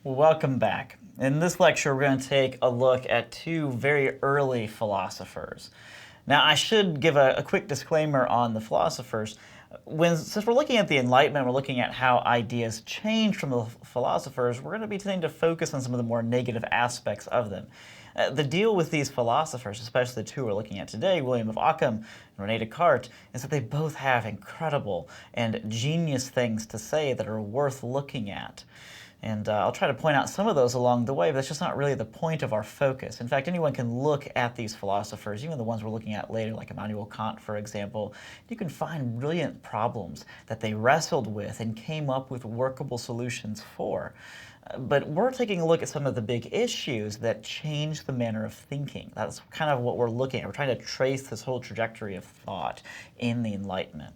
Welcome back. In this lecture, we're going to take a look at two very early philosophers. Now, I should give a quick disclaimer on the philosophers. Since we're looking at the Enlightenment, we're looking at how ideas change from the philosophers, we're going to be tending to focus on some of the more negative aspects of them. The deal with these philosophers, especially the two we're looking at today, William of Ockham and René Descartes, is that they both have incredible and genius things to say that are worth looking at. And I'll try to point out some of those along the way, but that's just not really the point of our focus. In fact, anyone can look at these philosophers, even the ones we're looking at later, like Immanuel Kant, for example. You can find brilliant problems that they wrestled with and came up with workable solutions for. But we're taking a look at some of the big issues that change the manner of thinking. That's kind of what we're looking at. We're trying to trace this whole trajectory of thought in the Enlightenment.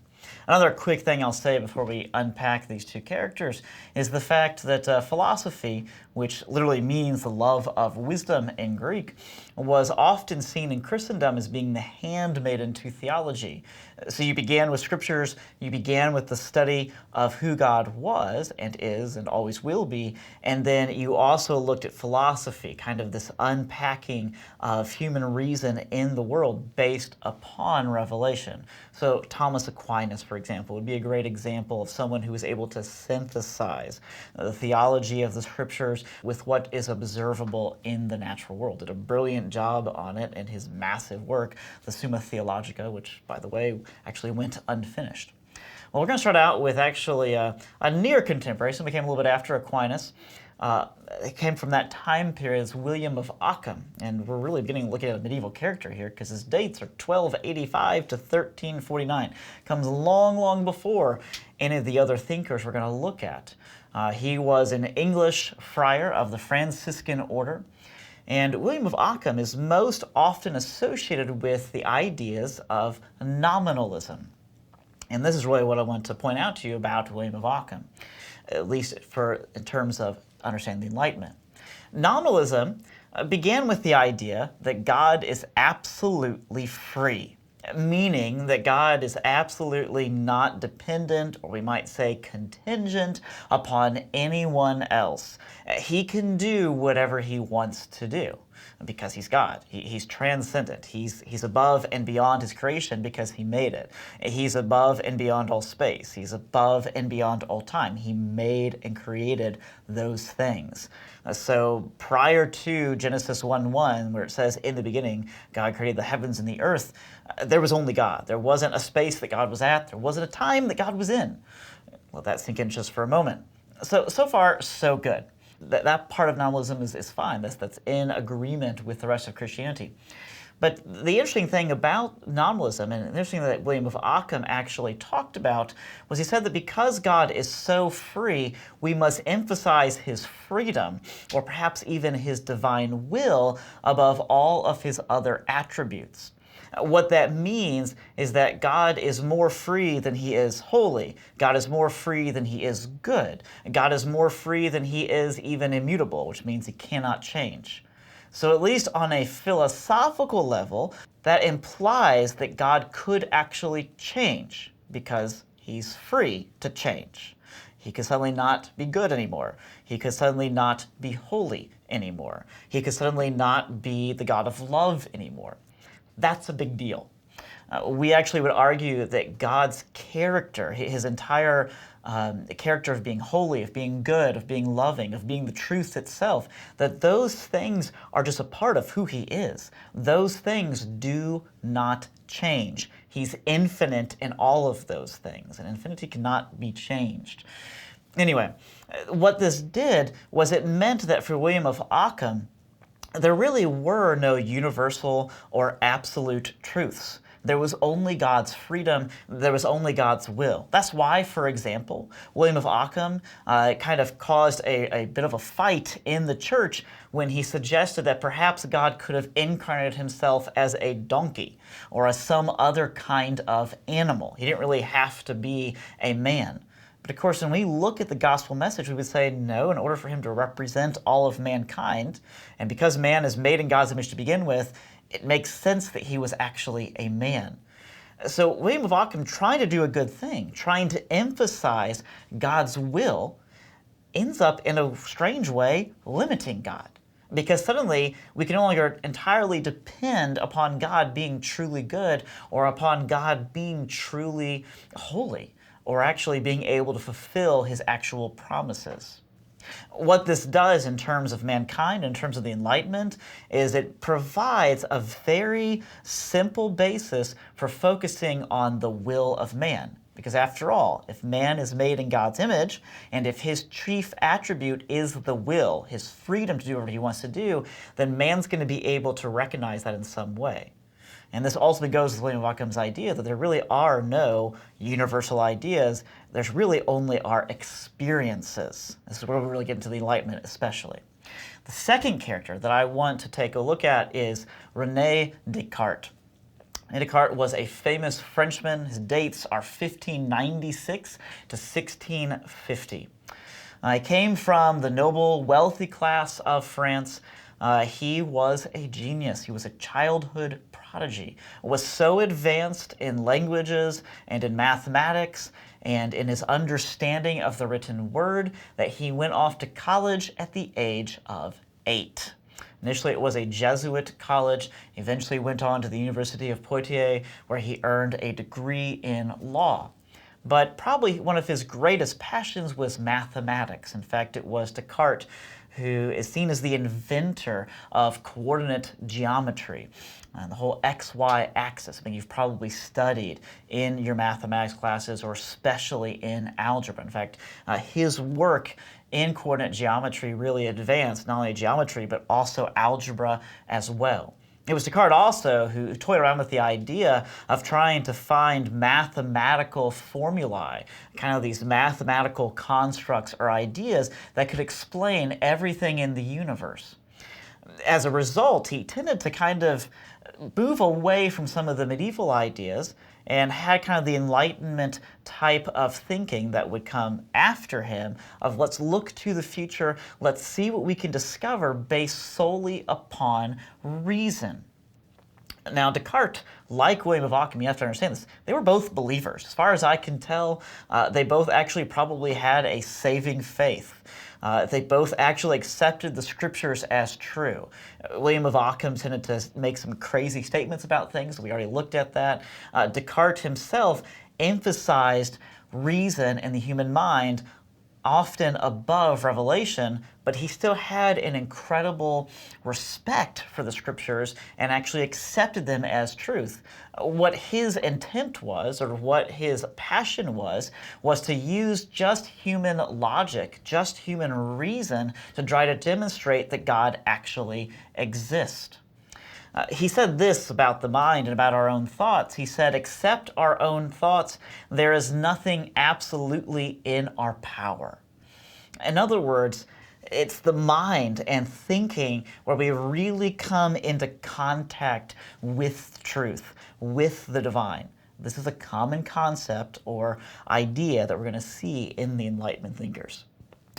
Another quick thing I'll say before we unpack these two characters is the fact that philosophy, which literally means the love of wisdom in Greek, was often seen in Christendom as being the handmaiden to theology. So you began with scriptures, you began with the study of who God was and is and always will be, and then you also looked at philosophy, kind of this unpacking of human reason in the world based upon revelation. So Thomas Aquinas, for example, would be a great example of someone who was able to synthesize the theology of the scriptures with what is observable in the natural world. Did a brilliant job on it in his massive work, the Summa Theologica, which, by the way, actually went unfinished. Well, we're going to start out with actually a near contemporary, so we came a little bit after Aquinas. It came from that time period as William of Ockham, and we're really beginning to look at a medieval character here because his dates are 1285 to 1349. Comes long, long before any of the other thinkers we're going to look at. He was an English friar of the Franciscan order, and William of Ockham is most often associated with the ideas of nominalism. And this is really what I want to point out to you about William of Ockham, at least in terms of understanding the Enlightenment. Nominalism began with the idea that God is absolutely free, meaning that God is absolutely not dependent, or we might say contingent, upon anyone else. He can do whatever he wants to do because he's God. He's transcendent. He's above and beyond his creation because he made it. He's above and beyond all space. He's above and beyond all time. He made and created those things. So prior to Genesis 1:1, where it says, in the beginning, God created the heavens and the earth, there was only God. There wasn't a space that God was at. There wasn't a time that God was in. Let that sink in just for a moment. So far, so good. That part of nominalism is fine. That's in agreement with the rest of Christianity. But the interesting thing about nominalism, and the interesting thing that William of Ockham actually talked about, was he said that because God is so free, we must emphasize his freedom, or perhaps even his divine will, above all of his other attributes. What that means is that God is more free than he is holy. God is more free than he is good. God is more free than he is even immutable, which means he cannot change. So at least on a philosophical level, that implies that God could actually change because he's free to change. He could suddenly not be good anymore. He could suddenly not be holy anymore. He could suddenly not be the God of love anymore. That's a big deal. We actually would argue that God's character, his entire character of being holy, of being good, of being loving, of being the truth itself, that those things are just a part of who he is. Those things do not change. He's infinite in all of those things, and infinity cannot be changed. Anyway, what this did was it meant that for William of Ockham, there really were no universal or absolute truths. There was only God's freedom. There was only God's will. That's why, for example, William of Ockham kind of caused a bit of a fight in the church when he suggested that perhaps God could have incarnated himself as a donkey or as some other kind of animal. He didn't really have to be a man. But of course, when we look at the gospel message, we would say, no, in order for him to represent all of mankind, and because man is made in God's image to begin with, it makes sense that he was actually a man. So William of Ockham tried to do a good thing, trying to emphasize God's will, ends up in a strange way limiting God. Because suddenly we can no longer entirely depend upon God being truly good or upon God being truly holy or actually being able to fulfill his actual promises. What this does in terms of mankind, in terms of the Enlightenment, is it provides a very simple basis for focusing on the will of man. Because after all, if man is made in God's image, and if his chief attribute is the will, his freedom to do whatever he wants to do, then man's going to be able to recognize that in some way. And this ultimately goes with William of Ockham's idea that there really are no universal ideas. There's really only our experiences. This is where we really get into the Enlightenment especially. The second character that I want to take a look at is René Descartes. René Descartes was a famous Frenchman. His dates are 1596 to 1650. He came from the noble, wealthy class of France. He was a genius. He was a childhood prodigy, was so advanced in languages and in mathematics and in his understanding of the written word that he went off to college at the age of 8. Initially, it was a Jesuit college. He eventually went on to the University of Poitiers, where he earned a degree in law. But probably one of his greatest passions was mathematics. In fact, it was Descartes who is seen as the inventor of coordinate geometry and the whole XY axis. I mean, you've probably studied in your mathematics classes or especially in algebra. In fact, his work in coordinate geometry really advanced not only geometry but also algebra as well. It was Descartes also who toyed around with the idea of trying to find mathematical formulae, kind of these mathematical constructs or ideas that could explain everything in the universe. As a result, he tended to kind of move away from some of the medieval ideas and had kind of the Enlightenment type of thinking that would come after him of let's look to the future, let's see what we can discover based solely upon reason. Now, Descartes, like William of Ockham, you have to understand this, they were both believers. As far as I can tell, they both actually probably had a saving faith. They both actually accepted the scriptures as true. William of Ockham tended to make some crazy statements about things. We already looked at that. Descartes himself emphasized reason and the human mind often above revelation, but he still had an incredible respect for the scriptures and actually accepted them as truth. What his intent was, or what his passion was to use just human logic, just human reason to try to demonstrate that God actually exists. He said this about the mind and about our own thoughts. He said, except our own thoughts, there is nothing absolutely in our power. In other words, it's the mind and thinking where we really come into contact with truth, with the divine. This is a common concept or idea that we're going to see in the Enlightenment thinkers.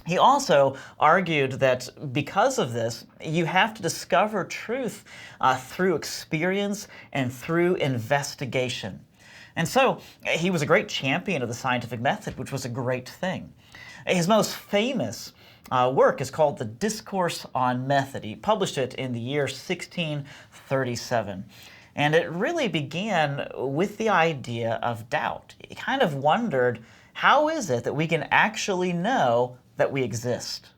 He also argued that because of this, you have to discover truth through experience and through investigation. And so he was a great champion of the scientific method, which was a great thing. His most famous work is called The Discourse on Method. He published it in the year 1637. And it really began with the idea of doubt. He kind of wondered, how is it that we can actually know that we exist?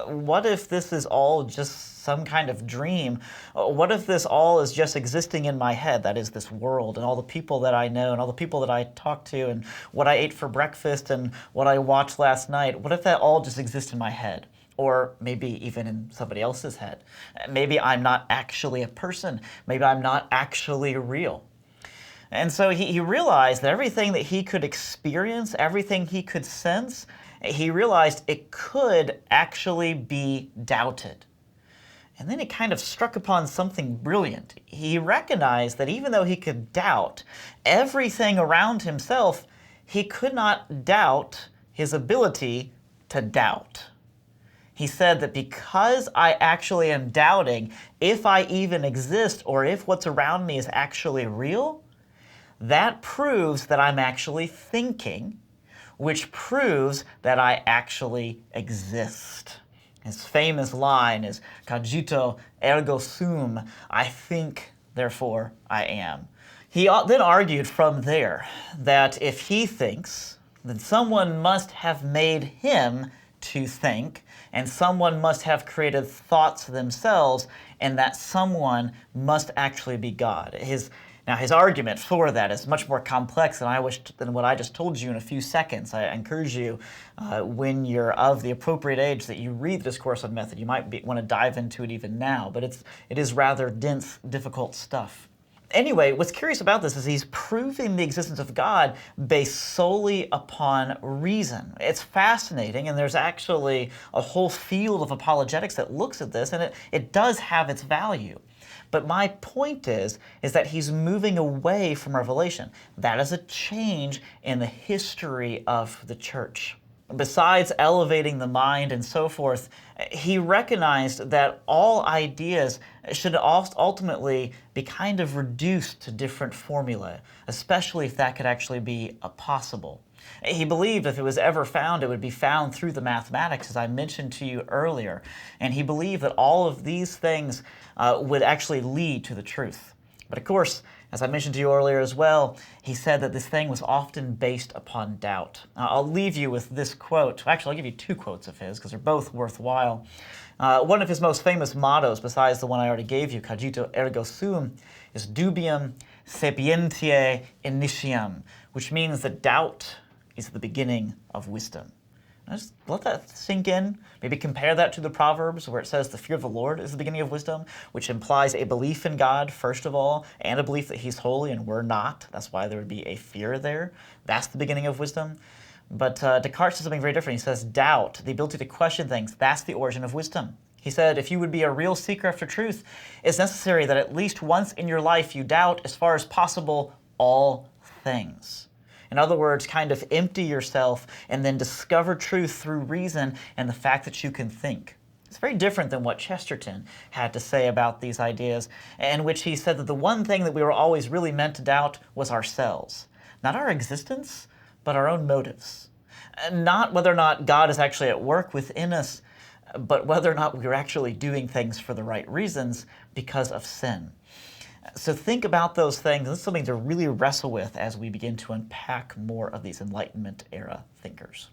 What if this is all just some kind of dream? What if this all is just existing in my head, that is this world, and all the people that I know, and all the people that I talk to, and what I ate for breakfast, and what I watched last night? What if that all just exists in my head? Or maybe even in somebody else's head? Maybe I'm not actually a person. Maybe I'm not actually real. And so he realized that everything that he could experience, everything he could sense, he realized it could actually be doubted. And then he kind of struck upon something brilliant. He recognized that even though he could doubt everything around himself, he could not doubt his ability to doubt. He said that because I actually am doubting if I even exist or if what's around me is actually real, that proves that I'm actually thinking, which proves that I actually exist. His famous line is cogito ergo sum, I think, therefore I am. He then argued from there that if he thinks, then someone must have made him to think, and someone must have created thoughts themselves, and that someone must actually be God. Now, his argument for that is much more complex than what I just told you in a few seconds. I encourage you, when you're of the appropriate age, that you read the Discourse on Method. You might want to dive into it even now, but it is rather dense, difficult stuff. Anyway, what's curious about this is he's proving the existence of God based solely upon reason. It's fascinating, and there's actually a whole field of apologetics that looks at this, and it does have its value. But my point is that he's moving away from revelation. That is a change in the history of the church. Besides elevating the mind and so forth, he recognized that all ideas should ultimately be kind of reduced to different formulae, especially if that could actually be possible. He believed if it was ever found, it would be found through the mathematics, as I mentioned to you earlier. And he believed that all of these things would actually lead to the truth. But of course, as I mentioned to you earlier as well, he said that this thing was often based upon doubt. I'll leave you with this quote. Actually, I'll give you two quotes of his because they're both worthwhile. One of his most famous mottos, besides the one I already gave you, cogito ergo sum, is dubium sapientiae initium, which means that doubt is the beginning of wisdom. Just let that sink in. Maybe compare that to the Proverbs where it says the fear of the Lord is the beginning of wisdom, which implies a belief in God, first of all, and a belief that he's holy and we're not. That's why there would be a fear there. That's the beginning of wisdom. But Descartes says something very different. He says doubt, the ability to question things, that's the origin of wisdom. He said if you would be a real seeker after truth, it's necessary that at least once in your life you doubt, as far as possible, all things. In other words, kind of empty yourself and then discover truth through reason and the fact that you can think. It's very different than what Chesterton had to say about these ideas, in which he said that the one thing that we were always really meant to doubt was ourselves. Not our existence, but our own motives. Not whether or not God is actually at work within us, but whether or not we're actually doing things for the right reasons because of sin. So think about those things. This is something to really wrestle with as we begin to unpack more of these Enlightenment era thinkers.